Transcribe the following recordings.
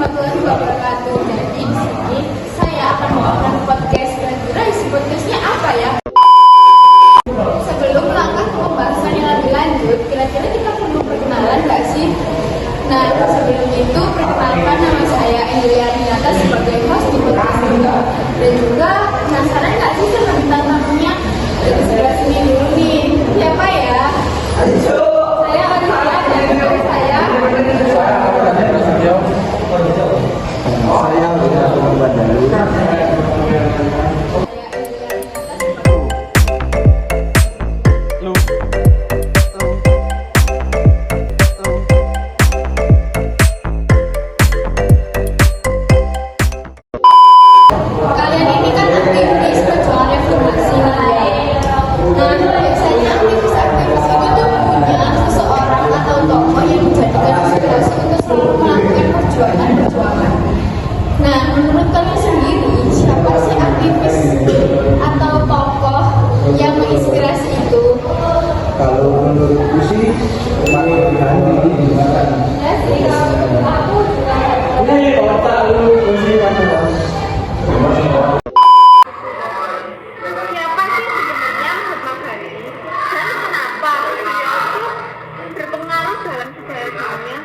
warahmatullahi wabarakatuh. Jadi di sini saya akan membawakan podcast kira-kira isi podcastnya apa ya? Sebelum melangkah ke pembahasan yang lebih lanjut, kira-kira kita perlu perkenalan nggak sih? Nah, sebelum itu perkenalkan nama saya Emilia Rinata sebagai host di podcast ini. Dan juga penasaran nggak sih sama bintang tamunya? Jadi sebelah sini dulu nih, siapa ya? Saya Alicia dan teman saya. Saya udah membuat dulu. Kalian ini kan aktivis perjuangan reformasi nih. Nah, biasanya aktivis-aktivis itu tuh punya seseorang atau tokoh yang dijadikan inspirasi untuk selalu melakukan perjuangan. Nah, menurut kalian sendiri, siapa sih aktivis atau tokoh yang menginspirasi itu? Kalau menurutku sih, Mahatma Gandhi. Ya sih, kalau menurut aku Ini kalau tak lu mesti macam Siapa sih sebenarnya Mahatma Gandhi dan kenapa beliau itu berpengaruh dalam sejarah dunia?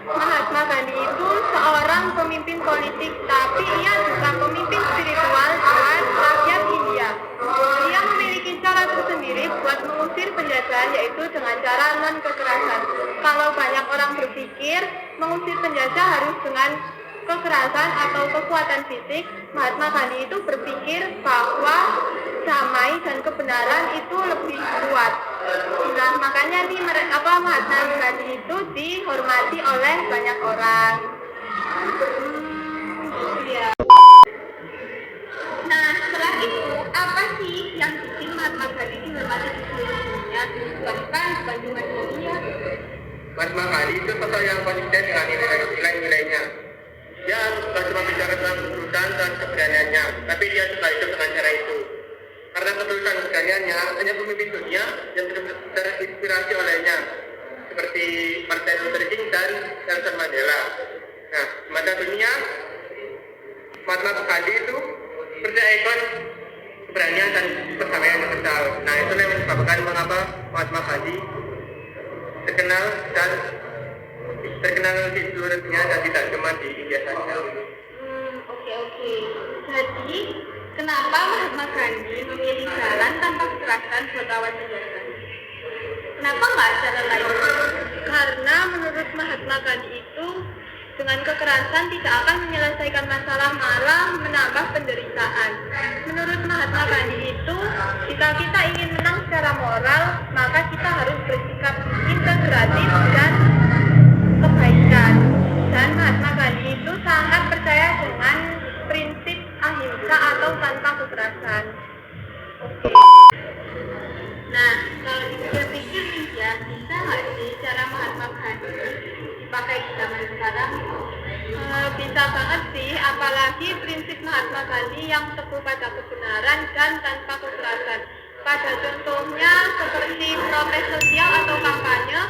Mahatma Gandhi itu seorang pemimpin politik, tapi ia juga pemimpin spiritual buat rakyat India. Dia memiliki cara tersendiri buat mengusir penjajahan, yaitu dengan cara non-kekerasan. Kalau banyak orang berpikir mengusir penjajah harus dengan kekerasan atau kekuatan fisik, Mahatma Gandhi itu berpikir bahwa damai dan kebenaran itu lebih kuat. Nah, makanya nih Mahatma Gandhi itu dihormati oleh banyak orang. Ya. Nah, setelah itu apa sih yang bikin Mahatma Gandhi dihormati di seluruh dunia? Bukan cuma dunia. Mahatma Gandhi itu sosok yang konsisten dengan nilai-nilainya. Dia bukan cuma bicara tentang ketulusan dan keberaniannya, tapi dia juga hidup dengan cara itu. Karena ketulusan dan keberaniannya, hanya pemimpin dunia yang terinspirasi olehnya, seperti Martin Luther King dan Nelson Mandela. Nah, di mata dunia, Mahatma Gandhi itu berikon keberanian dan perdamaian universal. Nah, itulah yang menyebabkan mengapa Mahatma Gandhi terkenal di seluruh dunia dan tidak cuma di India saja. Oke. Jadi, kenapa Mahatma Gandhi memilih jalan tanpa kekerasan buat lawan penjajah? Kenapa nggak cara lain? Karena menurut Mahatma Gandhi itu dengan kekerasan tidak akan menyelesaikan masalah, malah menambah penderitaan. Menurut Mahatma Gandhi itu, jika kita ingin menang secara moral, maka kita harus bersikap integratif dan kebaikan. Dan Mahatma Gandhi itu sangat percaya dengan prinsip ahimsa atau tanpa kekerasan. Oke. Nah, kalau dipikir nih ya, bisa nggak sih cara Mahatma Gandhi dipakai di zaman sekarang? Bisa banget sih, apalagi prinsip Mahatma Gandhi yang teguh pada kebenaran dan tanpa kekerasan. Pada contohnya seperti protes sosial atau kampanye,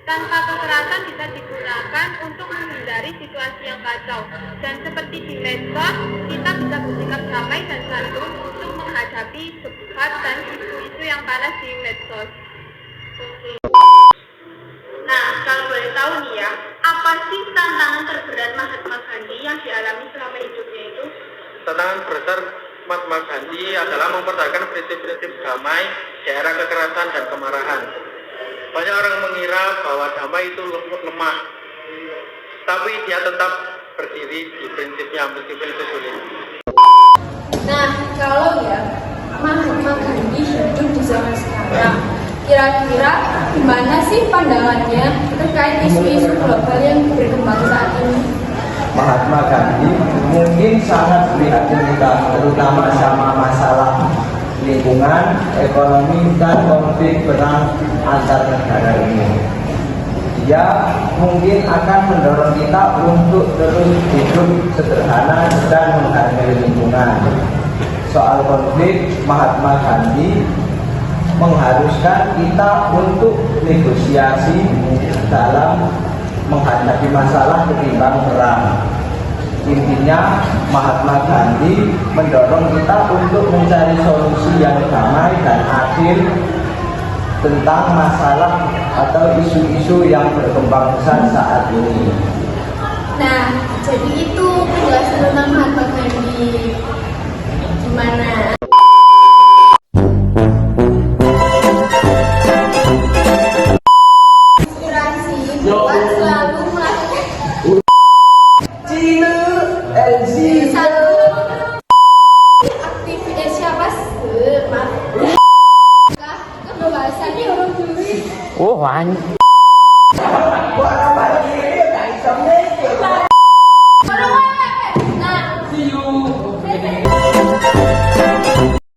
tanpa kekerasan bisa digunakan untuk menghindari situasi yang kacau. Dan seperti di medsos, kita bisa bersikap damai dan santun untuk menghadapi debat dan isu-isu yang panas di medsos. Oke. Nah, kalau boleh tahu nih ya, apa sih tantangan terberat Mahatma Gandhi yang dialami selama hidupnya itu? Tantangan terbesar Mahatma Gandhi adalah mempertahankan prinsip-prinsip damai di era kekerasan dan kemarahan. Banyak orang mengira bahwa damai itu lemah, tapi dia tetap berdiri di prinsipnya meskipun itu sulit. Nah, kalau ya Mahatma Gandhi hidup di zaman sekarang, kira-kira gimana sih pandangannya terkait isu-isu global yang berkembang saat ini? Mahatma Gandhi mungkin sangat prihatin, terutama sama masalah lingkungan, ekonomi, dan konflik perang antar negara ini. Dia mungkin akan mendorong kita untuk terus hidup sederhana dan menghargai lingkungan. Soal konflik, Mahatma Gandhi mengharuskan kita untuk negosiasi dalam menghadapi masalah ketimbang perang. Intinya, Mahatma Gandhi mendorong kita untuk mencari solusi yang damai dan adil tentang masalah atau isu-isu yang berkembang besar saat ini. Nah, jadi itu penjelasan tentang Mahatma Gandhi. Gimana? Inspirasi buat selalu melakukan Cina, LZ, satu aktivitas siapa sih? Pembahasannya orang dulu. Oh,